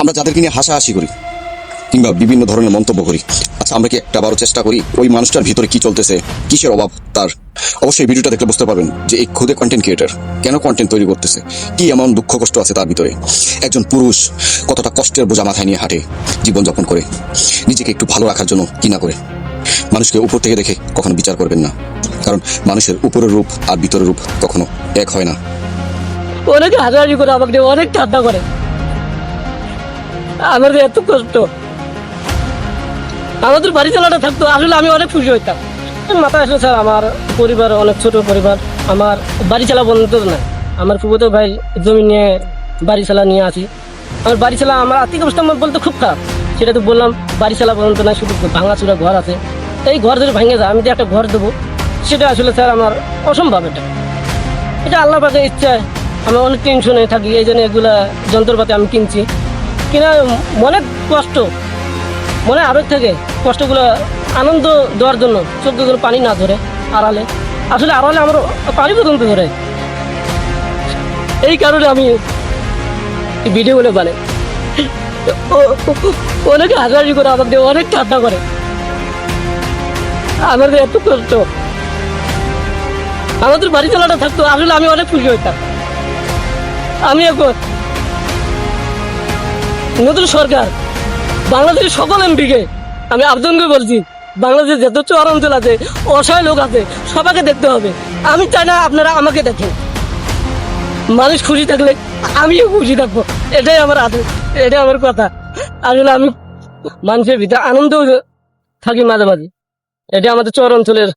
আমরা যাদেরকে নিয়ে হাসাহাসি করি কিংবা বিভিন্ন ধরনের মন্তব্য করি, আচ্ছা আমরা কি একটা বারো চেষ্টা করি ওই মানুষটার ভিতরে কি চলতেছে, কিসের অভাব তার? অবশ্যই ভিডিওটা দেখলে বুঝতে পারবেন যে এই খুদে কন্টেন্ট ক্রিয়েটর কেন কন্টেন্ট তৈরি করতেছে, কি এমন দুঃখ কষ্ট আছে তার ভিতরে। একজন পুরুষ কতটা কষ্টের বোঝা মাথায় নিয়ে হাঁটে, জীবনযাপন করে, নিজেকে একটু ভালো রাখার জন্য কি না করে। মানুষকে উপর থেকে দেখে কখনো বিচার করবেন না, কারণ মানুষের উপরের রূপ আর ভিতরের রূপ কখনো এক হয় না। অনেকে হাসাহাসি করে, আমাকে অনেক ঠান্ডা করে। আমাদের এত কষ্ট, আমাদের বাড়ি চালাটা থাকতো, আসলে আমি অনেক খুশি হইতাম। মাথায় আসলে স্যার আমার পরিবার অনেক ছোট পরিবার, আমার বাড়ি চালা বন্ধ না। আমার ফুফুতো ভাই জমি নিয়ে বাড়ি চালা নিয়ে আসি। আমার বাড়ি চালা, আমার আর্থিক অবস্থা আমার বলতে খুব খারাপ, সেটা তো বললাম। বাড়ি চালা বন্ধ না, শুধু ভাঙাচুরা ঘর আছে। এই ঘর যদি ভেঙে যায়, আমি যে একটা ঘর দেবো, সেটা আসলে স্যার আমার অসম্ভব। এটা আল্লাহ পাকের ইচ্ছায় আমি অনেক টেনশনে থাকি, এই জন্য এগুলা যন্ত্রপাতি আমি কিনছি কিনা। মনে কষ্ট, মনে আবেগ থাকে, কষ্টগুলো আনন্দ দেওয়ার জন্য চোখগুলো পানি না ধরে আড়ালে, আসলে আড়ালে আমার পানি পর্যন্ত ধরে। এই কারণে আমি ভিডিওগুলো বানাই। অনেকে হাসাহাসি করে, আমাকে অনেক ঠান্ডা করে। আমাদের এত কষ্ট, আমাদের বাড়ি চালাটা থাকতো, আসলে আমি অনেক খুশি হইতাম। আমি এখন নতুন সরকার, বাংলাদেশের সকল এমপিকে আমি আবেদনকে বলছি, বাংলাদেশের যত চর অঞ্চল আছে, অসহায় লোক আছে, সবাইকে দেখতে হবে। আমি চাই না আপনারা আমাকে দেখেন। মানুষ খুশি থাকলে আমিও খুশি থাকবো, এটাই আমার এটাই আমার কথা। আসলে আমি মানুষের ভিতরে আনন্দ থাকি মাঝে মাঝে, এটা আমাদের চর অঞ্চলের